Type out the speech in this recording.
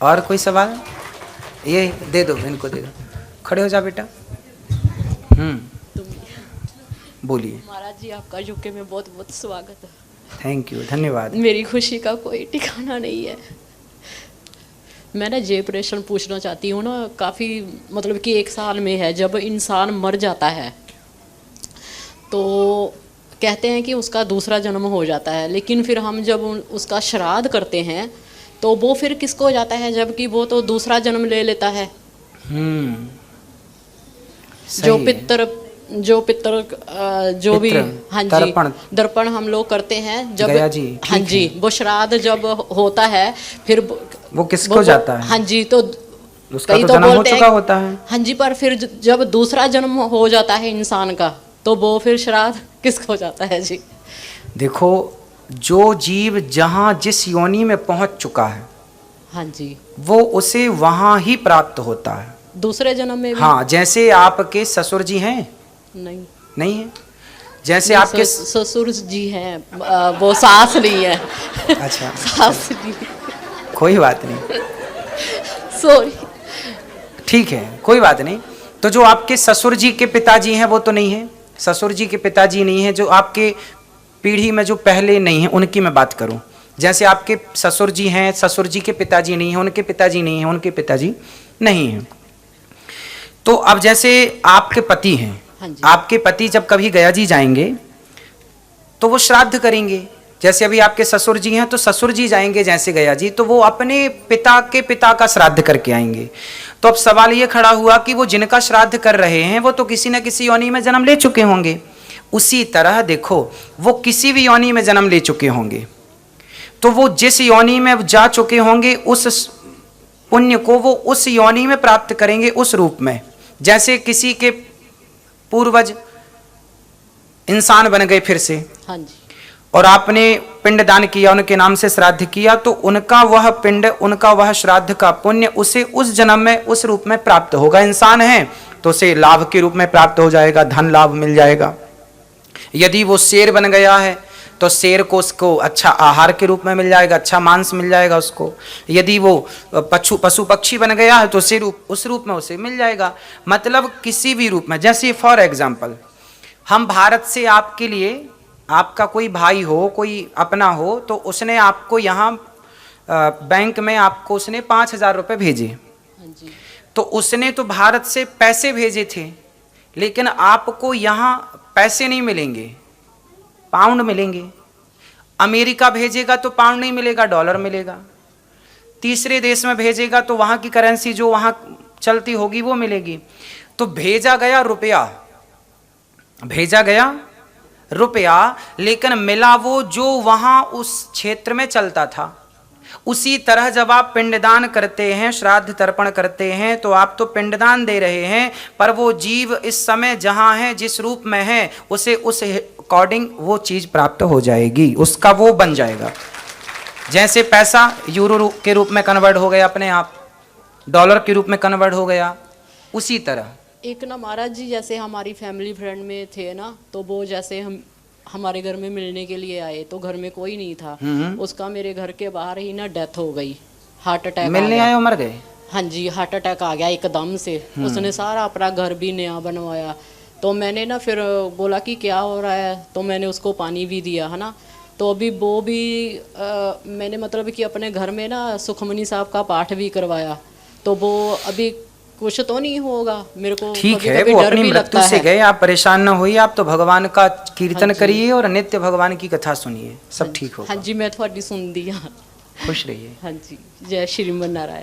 और कोई सवाल? ये दे दो, इनको दे दो। खड़े हो जा बेटा। बोलिए। महाराज जी आपका यूके में बहुत बहुत स्वागत है। थैंक यू, धन्यवाद। मेरी खुशी का कोई ठिकाना नहीं है। मैं ना ये प्रश्न पूछना चाहती हूँ ना, काफ़ी मतलब कि 1 साल में है, जब इंसान मर जाता है तो कहते हैं कि उसका दूसरा जन्म हो जाता है, लेकिन फिर हम जब उसका श्राद्ध करते हैं तो वो फिर किसको हो जाता है, जबकि वो तो दूसरा जन्म ले लेता है। जो पितर जो भी, हाँ जी, दर्पण हम लोग करते हैं जब, हाँ जी, वो श्राद्ध जब होता है फिर वो किसको जाता है? हाँ जी, तो उसका तो जन्म हो चुका होता है। हाँ जी, पर फिर जब दूसरा जन्म हो जाता है इंसान का तो वो फिर श्राद्ध किसको जाता है जी? देखो, जो जीव जहाँ जिस योनि में पहुंच चुका है, हाँ जी, वो उसे वहां ही प्राप्त होता है दूसरे जन्म में भी। हाँ, जैसे आपके ससुर जी हैं? नहीं है। जैसे आपके ससुर जी हैं, वो सास नहीं है। अच्छा, सास नहीं, कोई बात नहीं, सॉरी, ठीक है, कोई बात नहीं। तो जो आपके ससुर जी के पिताजी हैं वो तो नहीं है, ससुर जी के पिताजी नहीं है, जो आपके पीढ़ी में जो पहले नहीं है उनकी मैं बात करूं। जैसे आपके ससुर जी हैं, ससुर जी के पिताजी नहीं है, उनके पिताजी नहीं है, उनके पिताजी नहीं है। तो अब जैसे आपके पति हैं, हाँ, आपके पति जब कभी गया जी जाएंगे तो वो श्राद्ध करेंगे। जैसे अभी आपके ससुर जी हैं तो ससुर जी जाएंगे जैसे गया जी, तो वो अपने पिता के पिता का श्राद्ध करके आएंगे। तो अब सवाल ये खड़ा हुआ कि वो जिनका श्राद्ध कर रहे हैं वो तो किसी न किसी योनि में जन्म ले चुके होंगे। उसी तरह देखो, वो किसी भी योनि में जन्म ले चुके होंगे, तो वो जिस योनि में जा चुके होंगे उस पुण्य को वो उस योनि में प्राप्त करेंगे, उस रूप में। जैसे किसी के पूर्वज इंसान बन गए फिर से, हाँ जी, और आपने पिंडदान किया, उनके नाम से श्राद्ध किया, तो उनका वह पिंड, उनका वह श्राद्ध का पुण्य उसे उस जन्म में उस रूप में प्राप्त होगा। इंसान है तो उसे लाभ के रूप में प्राप्त हो जाएगा, धन लाभ मिल जाएगा। यदि वो शेर बन गया है तो शेर को उसको अच्छा आहार के रूप में मिल जाएगा, अच्छा मांस मिल जाएगा उसको। यदि वो पशु पक्षी बन गया है तो उस रूप में उसे मिल जाएगा। मतलब किसी भी रूप में। जैसे फॉर एग्जाम्पल, हम भारत से आपके लिए, आपका कोई भाई हो, कोई अपना हो, तो उसने आपको यहाँ बैंक में आपको उसने 5,000 रुपये भेजे, तो उसने तो भारत से पैसे भेजे थे, लेकिन आपको यहाँ पैसे नहीं मिलेंगे, पाउंड मिलेंगे। अमेरिका भेजेगा तो पाउंड नहीं मिलेगा, डॉलर मिलेगा। तीसरे देश में भेजेगा तो वहाँ की करेंसी जो वहाँ चलती होगी वो मिलेगी। तो भेजा गया रुपया, भेजा गया रुपया, लेकिन मिला वो जो वहाँ उस क्षेत्र में चलता था। उसी तरह जब आप पिंडदान करते हैं, श्राद्ध तर्पण करते हैं, तो आप तो पिंडदान दे रहे हैं, पर वो जीव इस समय जहाँ है, जिस रूप में है, उसे उस अकॉर्डिंग वो चीज़ प्राप्त हो जाएगी, उसका वो बन जाएगा। जैसे पैसा यूरो के रूप में कन्वर्ट हो गया, अपने आप डॉलर के रूप में कन्वर्ट हो गया, उसी तरह। एक ना महाराज जी, जैसे हमारी फैमिली फ्रेंड में थे ना, तो वो जैसे हमारे घर में मिलने के लिए आए, तो घर में कोई नहीं था। उसका मेरे घर के बाहर ही ना डेथ हो गई, हार्ट अटैक। मिलने आए, मर गए? हाँ जी, हार्ट अटैक आ गया एकदम से। उसने सारा अपना घर भी नया बनवाया। तो मैंने ना फिर बोला कि क्या हो रहा है, तो मैंने उसको पानी भी दिया, है ना। तो अभी वो भी मैंने मतलब कि अपने घर में ना सुखमनी साहब का पाठ भी करवाया। तो वो अभी कुछ तो नहीं होगा, मेरे को ठीक है, वो अपनी मृत्यु से गए, आप परेशान न होइए। आप तो भगवान का कीर्तन करिए और नित्य भगवान की कथा सुनिए, सब ठीक होगा। हाँ जी, मैं थोड़ी सुन दी। खुश रहिए। हाँ जी, जय श्रीमन नारायण।